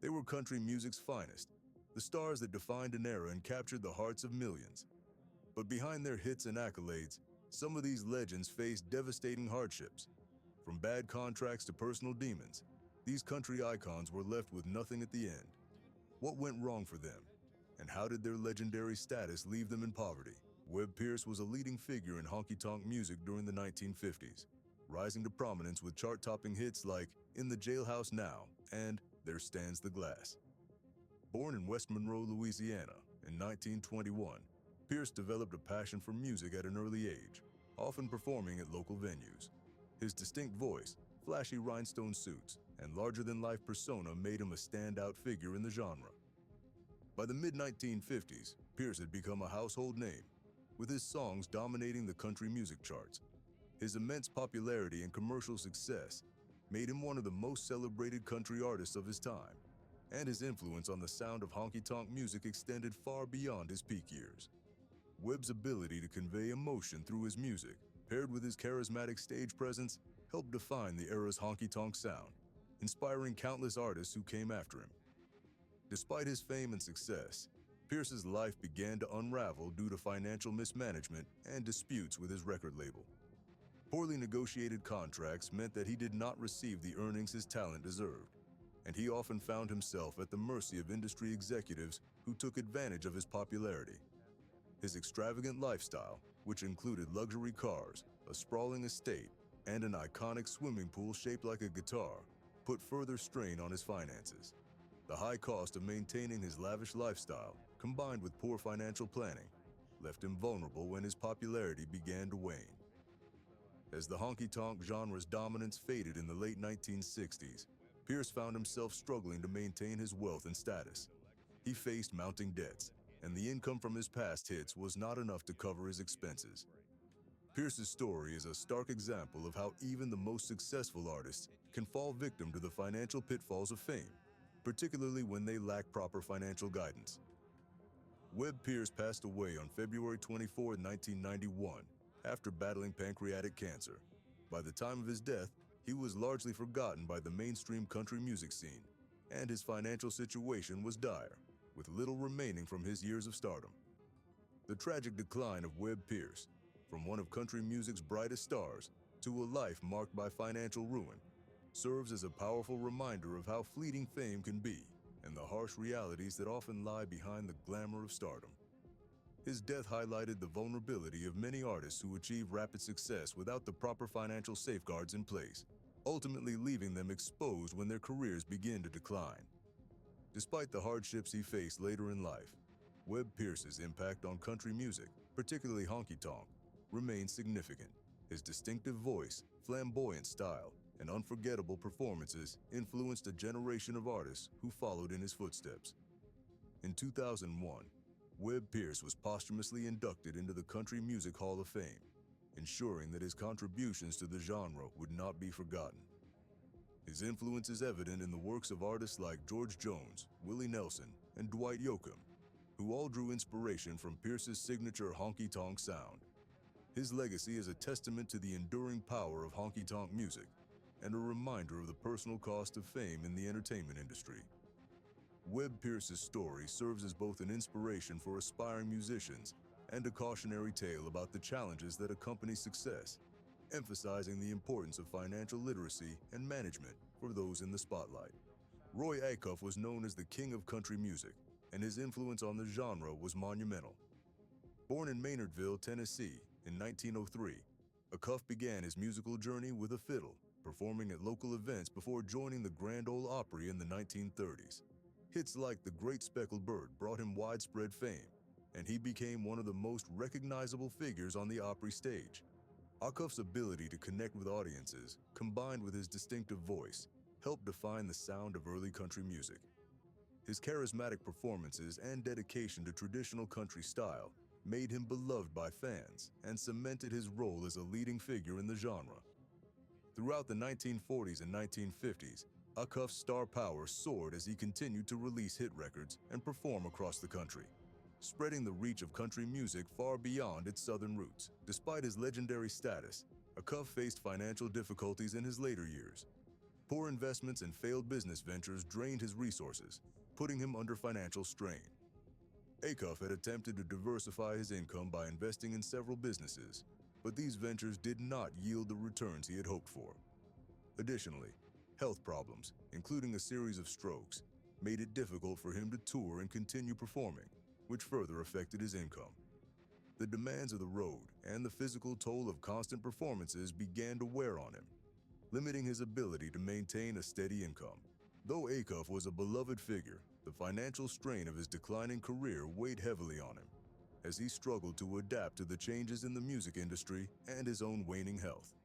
They were country music's finest, the stars that defined an era and captured the hearts of millions. But behind their hits and accolades, some of these legends faced devastating hardships. From bad contracts to personal demons, these country icons were left with nothing at the end. What went wrong for them? And how did their legendary status leave them in poverty? Webb Pierce was a leading figure in honky-tonk music during the 1950s, rising to prominence with chart-topping hits like In the Jailhouse Now and There Stands the Glass. Born in West Monroe, Louisiana in 1921, Pierce developed a passion for music at an early age, often performing at local venues. His distinct voice, flashy rhinestone suits, and larger-than-life persona made him a standout figure in the genre. By the mid-1950s, Pierce had become a household name, with his songs dominating the country music charts. His immense popularity and commercial success made him one of the most celebrated country artists of his time, and his influence on the sound of honky-tonk music extended far beyond his peak years. Webb's ability to convey emotion through his music, paired with his charismatic stage presence, helped define the era's honky-tonk sound, inspiring countless artists who came after him. Despite his fame and success, Pierce's life began to unravel due to financial mismanagement and disputes with his record label. Poorly negotiated contracts meant that he did not receive the earnings his talent deserved, and he often found himself at the mercy of industry executives who took advantage of his popularity. His extravagant lifestyle, which included luxury cars, a sprawling estate, and an iconic swimming pool shaped like a guitar, put further strain on his finances. The high cost of maintaining his lavish lifestyle, combined with poor financial planning, left him vulnerable when his popularity began to wane. As the honky-tonk genre's dominance faded in the late 1960s, Pierce found himself struggling to maintain his wealth and status. He faced mounting debts, and the income from his past hits was not enough to cover his expenses. Pierce's story is a stark example of how even the most successful artists can fall victim to the financial pitfalls of fame, particularly when they lack proper financial guidance. Webb Pierce passed away on February 24, 1991, after battling pancreatic cancer. By the time of his death, he was largely forgotten by the mainstream country music scene, and his financial situation was dire, with little remaining from his years of stardom. The tragic decline of Webb Pierce, from one of country music's brightest stars to a life marked by financial ruin, serves as a powerful reminder of how fleeting fame can be and the harsh realities that often lie behind the glamour of stardom. His death highlighted the vulnerability of many artists who achieve rapid success without the proper financial safeguards in place, ultimately leaving them exposed when their careers begin to decline. Despite the hardships he faced later in life, Webb Pierce's impact on country music, particularly honky-tonk, remains significant. His distinctive voice, flamboyant style, and unforgettable performances influenced a generation of artists who followed in his footsteps. In 2001, Webb Pierce was posthumously inducted into the Country Music Hall of Fame, ensuring that his contributions to the genre would not be forgotten. His influence is evident in the works of artists like George Jones, Willie Nelson, and Dwight Yoakam, who all drew inspiration from Pierce's signature honky-tonk sound. His legacy is a testament to the enduring power of honky-tonk music and a reminder of the personal cost of fame in the entertainment industry. Webb Pierce's story serves as both an inspiration for aspiring musicians and a cautionary tale about the challenges that accompany success, emphasizing the importance of financial literacy and management for those in the spotlight. Roy Acuff was known as the king of country music, and his influence on the genre was monumental. Born in Maynardville, Tennessee, in 1903, Acuff began his musical journey with a fiddle, performing at local events before joining the Grand Ole Opry in the 1930s. Hits like The Great Speckled Bird brought him widespread fame, and he became one of the most recognizable figures on the Opry stage. Acuff's ability to connect with audiences, combined with his distinctive voice, helped define the sound of early country music. His charismatic performances and dedication to traditional country style made him beloved by fans and cemented his role as a leading figure in the genre. Throughout the 1940s and 1950s, Acuff's star power soared as he continued to release hit records and perform across the country, spreading the reach of country music far beyond its southern roots. Despite his legendary status, Acuff faced financial difficulties in his later years. Poor investments and failed business ventures drained his resources, putting him under financial strain. Acuff had attempted to diversify his income by investing in several businesses, but these ventures did not yield the returns he had hoped for. Additionally, health problems, including a series of strokes, made it difficult for him to tour and continue performing, which further affected his income. The demands of the road and the physical toll of constant performances began to wear on him, limiting his ability to maintain a steady income. Though Acuff was a beloved figure, the financial strain of his declining career weighed heavily on him, as he struggled to adapt to the changes in the music industry and his own waning health.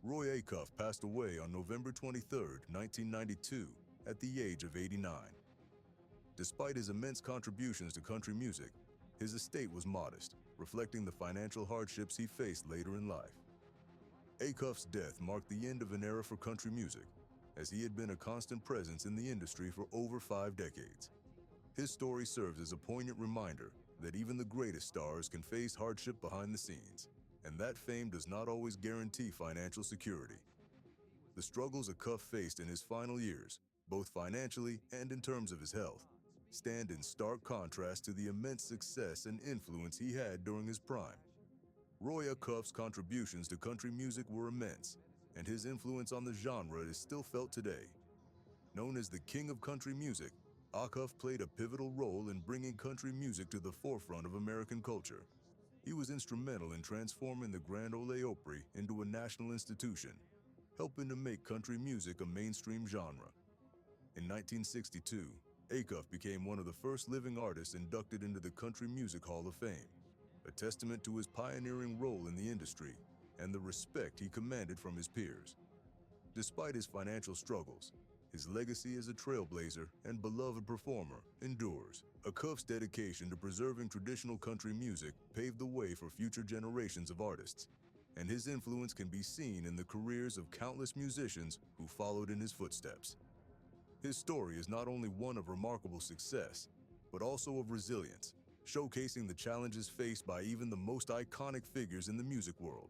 Roy Acuff passed away on November 23, 1992, at the age of 89. Despite his immense contributions to country music, his estate was modest, reflecting the financial hardships he faced later in life. Acuff's death marked the end of an era for country music, as he had been a constant presence in the industry for over 5 decades. His story serves as a poignant reminder that even the greatest stars can face hardship behind the scenes, and that fame does not always guarantee financial security. The struggles Acuff faced in his final years, both financially and in terms of his health, stand in stark contrast to the immense success and influence he had during his prime. Roy Acuff's contributions to country music were immense, and his influence on the genre is still felt today. Known as the King of Country Music, Acuff played a pivotal role in bringing country music to the forefront of American culture. He was instrumental in transforming the Grand Ole Opry into a national institution, helping to make country music a mainstream genre. In 1962, Acuff became one of the first living artists inducted into the Country Music Hall of Fame, a testament to his pioneering role in the industry and the respect he commanded from his peers. Despite his financial struggles, his legacy as a trailblazer and beloved performer endures. Acuff's dedication to preserving traditional country music paved the way for future generations of artists, and his influence can be seen in the careers of countless musicians who followed in his footsteps. His story is not only one of remarkable success, but also of resilience, showcasing the challenges faced by even the most iconic figures in the music world.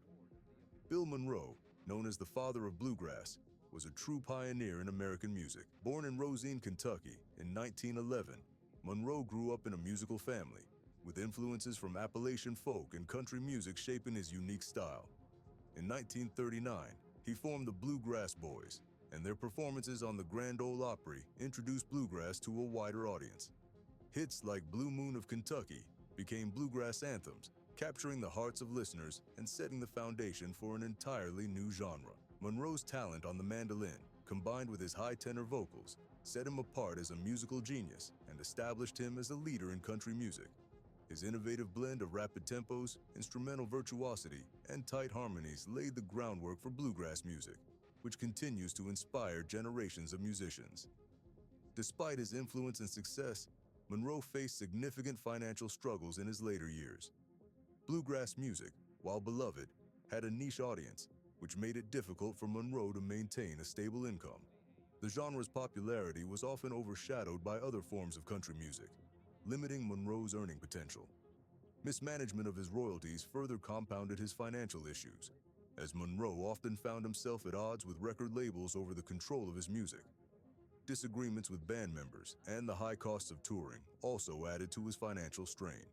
Bill Monroe, known as the father of Bluegrass, was a true pioneer in American music. Born in Rosine, Kentucky in 1911, Monroe grew up in a musical family, with influences from Appalachian folk and country music shaping his unique style. In 1939, he formed the Bluegrass Boys, and their performances on the Grand Ole Opry introduced bluegrass to a wider audience. Hits like Blue Moon of Kentucky became bluegrass anthems, capturing the hearts of listeners and setting the foundation for an entirely new genre. Monroe's talent on the mandolin, combined with his high tenor vocals, set him apart as a musical genius and established him as a leader in country music. His innovative blend of rapid tempos, instrumental virtuosity, and tight harmonies laid the groundwork for bluegrass music, which continues to inspire generations of musicians. Despite his influence and success, Monroe faced significant financial struggles in his later years. Bluegrass music, while beloved, had a niche audience, which made it difficult for Monroe to maintain a stable income. The genre's popularity was often overshadowed by other forms of country music, limiting Monroe's earning potential. Mismanagement of his royalties further compounded his financial issues, as Monroe often found himself at odds with record labels over the control of his music. Disagreements with band members and the high costs of touring also added to his financial strain.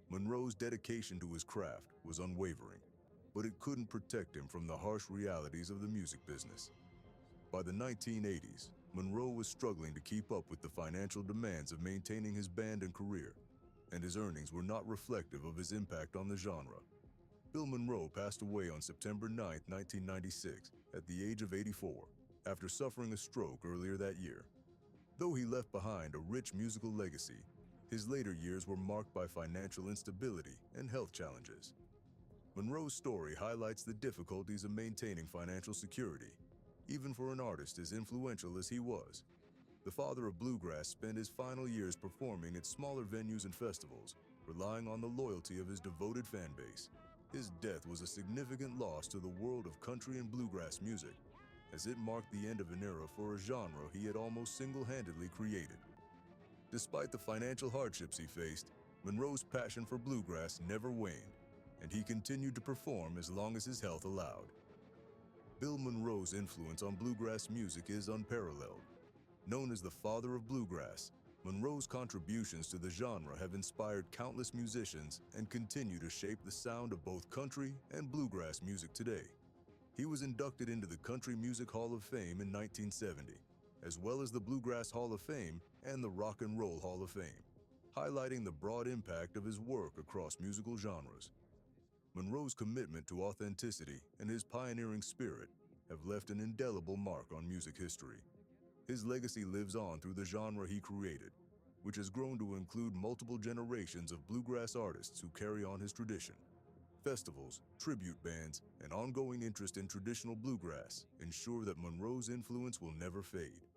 Monroe's dedication to his craft was unwavering, but it couldn't protect him from the harsh realities of the music business. By the 1980s, Monroe was struggling to keep up with the financial demands of maintaining his band and career, and his earnings were not reflective of his impact on the genre. Bill Monroe passed away on September 9, 1996, at the age of 84, after suffering a stroke earlier that year. Though he left behind a rich musical legacy, his later years were marked by financial instability and health challenges. Monroe's story highlights the difficulties of maintaining financial security, even for an artist as influential as he was. The father of bluegrass spent his final years performing at smaller venues and festivals, relying on the loyalty of his devoted fan base. His death was a significant loss to the world of country and bluegrass music, as it marked the end of an era for a genre he had almost single-handedly created. Despite the financial hardships he faced, Monroe's passion for bluegrass never waned, and he continued to perform as long as his health allowed. Bill Monroe's influence on bluegrass music is unparalleled. Known as the father of bluegrass, Monroe's contributions to the genre have inspired countless musicians and continue to shape the sound of both country and bluegrass music today. He was inducted into the Country Music Hall of Fame in 1970, as well as the Bluegrass Hall of Fame and the Rock and Roll Hall of Fame, highlighting the broad impact of his work across musical genres. Monroe's commitment to authenticity and his pioneering spirit have left an indelible mark on music history. His legacy lives on through the genre he created, which has grown to include multiple generations of bluegrass artists who carry on his tradition. Festivals, tribute bands, and ongoing interest in traditional bluegrass ensure that Monroe's influence will never fade.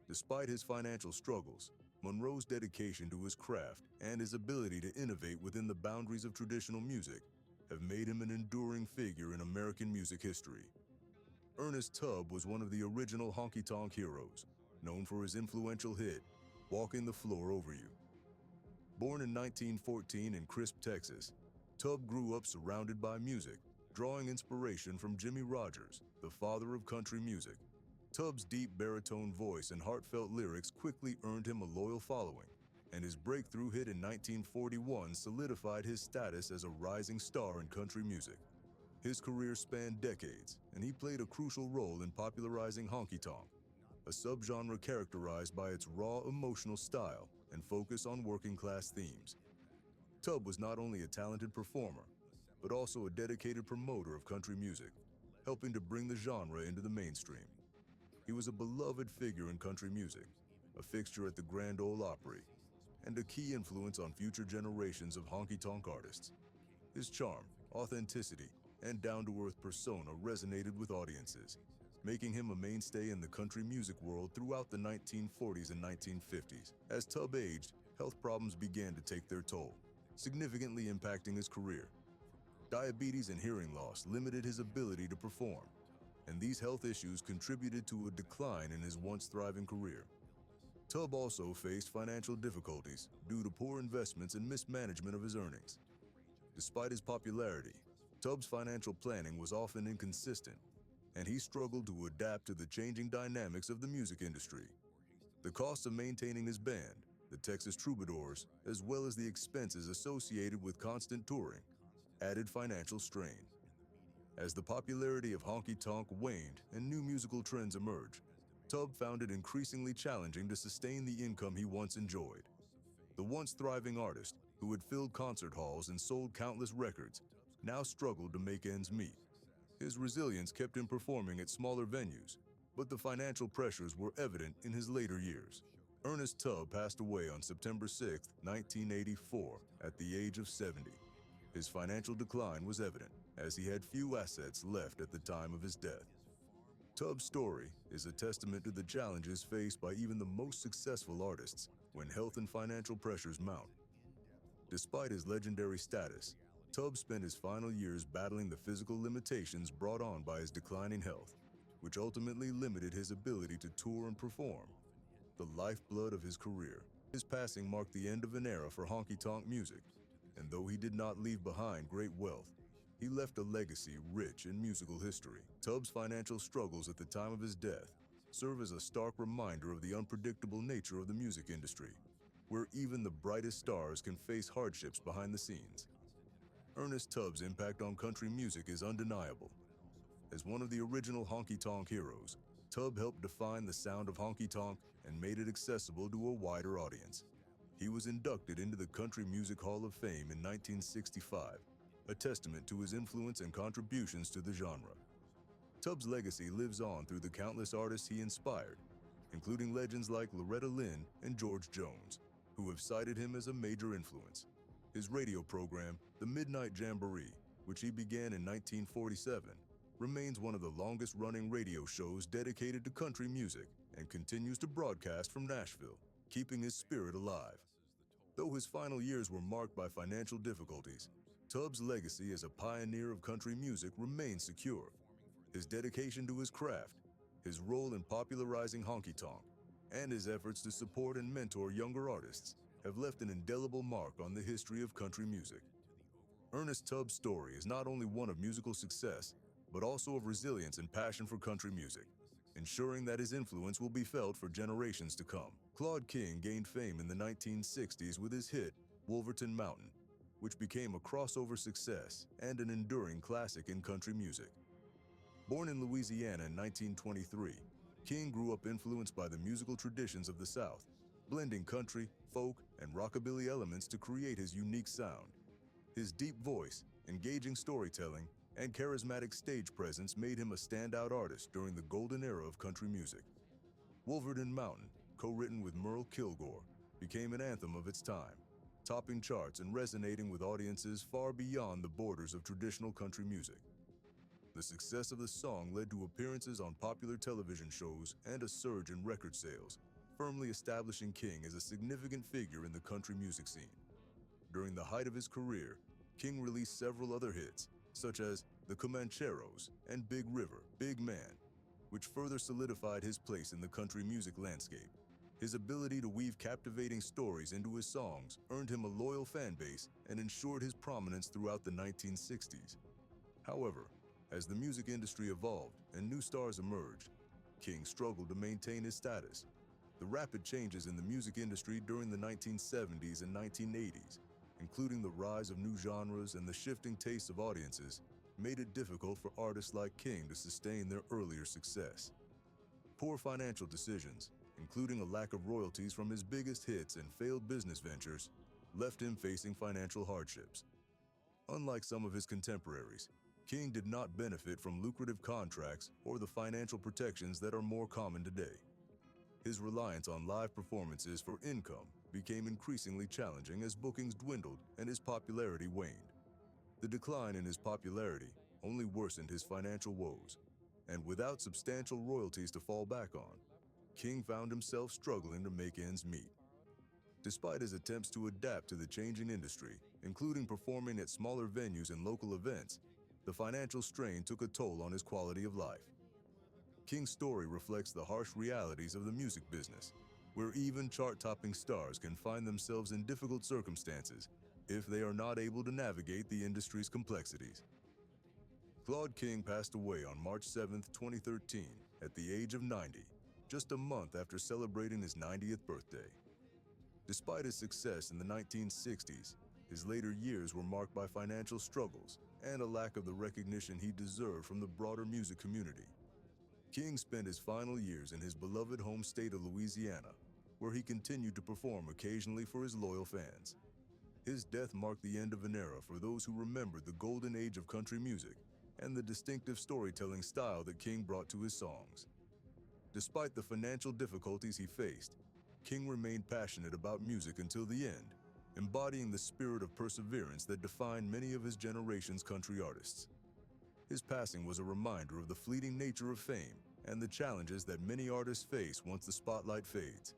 Despite his financial struggles, Monroe's dedication to his craft and his ability to innovate within the boundaries of traditional music have made him an enduring figure in American music history. Ernest Tubb was one of the original honky-tonk heroes, known for his influential hit, "Walking the Floor Over You." Born in 1914 in Crisp, Texas, Tubb grew up surrounded by music, drawing inspiration from Jimmie Rodgers, the father of country music. Tubb's deep baritone voice and heartfelt lyrics quickly earned him a loyal following, and his breakthrough hit in 1941 solidified his status as a rising star in country music. His career spanned decades, and he played a crucial role in popularizing honky-tonk, a subgenre characterized by its raw emotional style and focus on working-class themes. Tubb was not only a talented performer, but also a dedicated promoter of country music, helping to bring the genre into the mainstream. He was a beloved figure in country music, a fixture at the Grand Ole Opry, and a key influence on future generations of honky-tonk artists. His charm, authenticity, and down-to-earth persona resonated with audiences, making him a mainstay in the country music world throughout the 1940s and 1950s. As Tubb aged, health problems began to take their toll, significantly impacting his career. Diabetes and hearing loss limited his ability to perform, and these health issues contributed to a decline in his once thriving career. Tubb also faced financial difficulties due to poor investments and mismanagement of his earnings. Despite his popularity, Tubb's financial planning was often inconsistent, and he struggled to adapt to the changing dynamics of the music industry. The cost of maintaining his band, the Texas Troubadours, as well as the expenses associated with constant touring, added financial strain. As the popularity of honky-tonk waned and new musical trends emerged, Tubb found it increasingly challenging to sustain the income he once enjoyed. The once thriving artist, who had filled concert halls and sold countless records, now struggled to make ends meet. His resilience kept him performing at smaller venues, but the financial pressures were evident in his later years. Ernest Tubb passed away on September 6, 1984, at the age of 70. His financial decline was evident, as he had few assets left at the time of his death. Tubb's story is a testament to the challenges faced by even the most successful artists when health and financial pressures mount. Despite his legendary status, Tubb spent his final years battling the physical limitations brought on by his declining health, which ultimately limited his ability to tour and perform, the lifeblood of his career. His passing marked the end of an era for honky-tonk music, and though he did not leave behind great wealth, he left a legacy rich in musical history. Tubb's financial struggles at the time of his death serve as a stark reminder of the unpredictable nature of the music industry, where even the brightest stars can face hardships behind the scenes. Ernest Tubb's impact on country music is undeniable. As one of the original honky-tonk heroes, Tubb helped define the sound of honky-tonk and made it accessible to a wider audience. He was inducted into the Country Music Hall of Fame in 1965, a testament to his influence and contributions to the genre. Tubb's legacy lives on through the countless artists he inspired, including legends like Loretta Lynn and George Jones, who have cited him as a major influence. His radio program, The Midnight Jamboree, which he began in 1947, remains one of the longest-running radio shows dedicated to country music and continues to broadcast from Nashville, keeping his spirit alive. Though his final years were marked by financial difficulties, Tubb's legacy as a pioneer of country music remains secure. His dedication to his craft, his role in popularizing honky-tonk, and his efforts to support and mentor younger artists have left an indelible mark on the history of country music. Ernest Tubb's story is not only one of musical success, but also of resilience and passion for country music, ensuring that his influence will be felt for generations to come. Claude King gained fame in the 1960s with his hit, Wolverton Mountain, which became a crossover success and an enduring classic in country music. Born in Louisiana in 1923, King grew up influenced by the musical traditions of the South, blending country, folk, and rockabilly elements to create his unique sound. His deep voice, engaging storytelling, and charismatic stage presence made him a standout artist during the golden era of country music. Wolverton Mountain, co-written with Merle Kilgore, became an anthem of its time, topping charts and resonating with audiences far beyond the borders of traditional country music. The success of the song led to appearances on popular television shows and a surge in record sales, firmly establishing King as a significant figure in the country music scene. During the height of his career, King released several other hits, such as The Comancheros and Big River, Big Man, which further solidified his place in the country music landscape. His ability to weave captivating stories into his songs earned him a loyal fan base and ensured his prominence throughout the 1960s. However, as the music industry evolved and new stars emerged, King struggled to maintain his status. The rapid changes in the music industry during the 1970s and 1980s, including the rise of new genres and the shifting tastes of audiences, made it difficult for artists like King to sustain their earlier success. Poor financial decisions, including a lack of royalties from his biggest hits and failed business ventures, left him facing financial hardships. Unlike some of his contemporaries, King did not benefit from lucrative contracts or the financial protections that are more common today. His reliance on live performances for income became increasingly challenging as bookings dwindled and his popularity waned. The decline in his popularity only worsened his financial woes, and without substantial royalties to fall back on, King found himself struggling to make ends meet. Despite his attempts to adapt to the changing industry, including performing at smaller venues and local events, the financial strain took a toll on his quality of life. King's story reflects the harsh realities of the music business, where even chart-topping stars can find themselves in difficult circumstances if they are not able to navigate the industry's complexities. Claude King passed away on March 7, 2013, at the age of 90, just a month after celebrating his 90th birthday. Despite his success in the 1960s, his later years were marked by financial struggles and a lack of the recognition he deserved from the broader music community. King spent his final years in his beloved home state of Louisiana, where he continued to perform occasionally for his loyal fans. His death marked the end of an era for those who remembered the golden age of country music and the distinctive storytelling style that King brought to his songs. Despite the financial difficulties he faced, King remained passionate about music until the end, embodying the spirit of perseverance that defined many of his generation's country artists. His passing was a reminder of the fleeting nature of fame and the challenges that many artists face once the spotlight fades.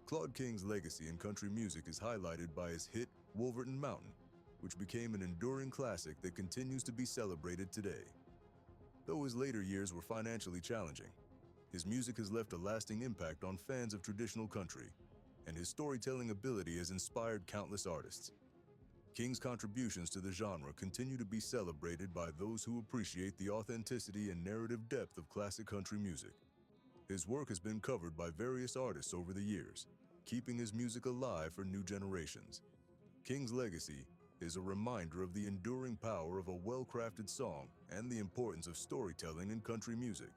Claude King's legacy in country music is highlighted by his hit Wolverton Mountain, which became an enduring classic that continues to be celebrated today. Though his later years were financially challenging, his music has left a lasting impact on fans of traditional country, and his storytelling ability has inspired countless artists. King's contributions to the genre continue to be celebrated by those who appreciate the authenticity and narrative depth of classic country music. His work has been covered by various artists over the years, keeping his music alive for new generations. King's legacy is a reminder of the enduring power of a well-crafted song and the importance of storytelling in country music.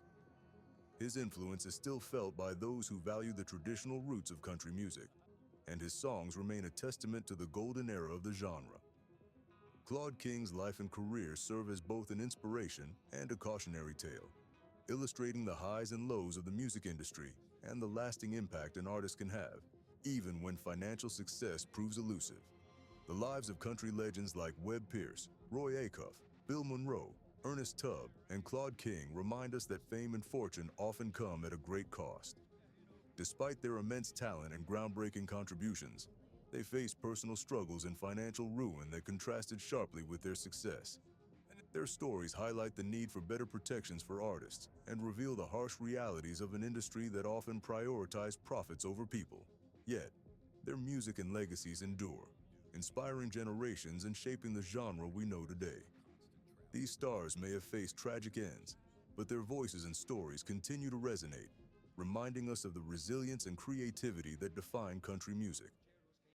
His influence is still felt by those who value the traditional roots of country music, and his songs remain a testament to the golden era of the genre. Claude King's life and career serve as both an inspiration and a cautionary tale, illustrating the highs and lows of the music industry and the lasting impact an artist can have, even when financial success proves elusive. The lives of country legends like Webb Pierce, Roy Acuff, Bill Monroe, Ernest Tubb, and Claude King remind us that fame and fortune often come at a great cost. Despite their immense talent and groundbreaking contributions, they faced personal struggles and financial ruin that contrasted sharply with their success. Their stories highlight the need for better protections for artists and reveal the harsh realities of an industry that often prioritizes profits over people. Yet, their music and legacies endure, inspiring generations and shaping the genre we know today. These stars may have faced tragic ends, but their voices and stories continue to resonate, reminding us of the resilience and creativity that define country music.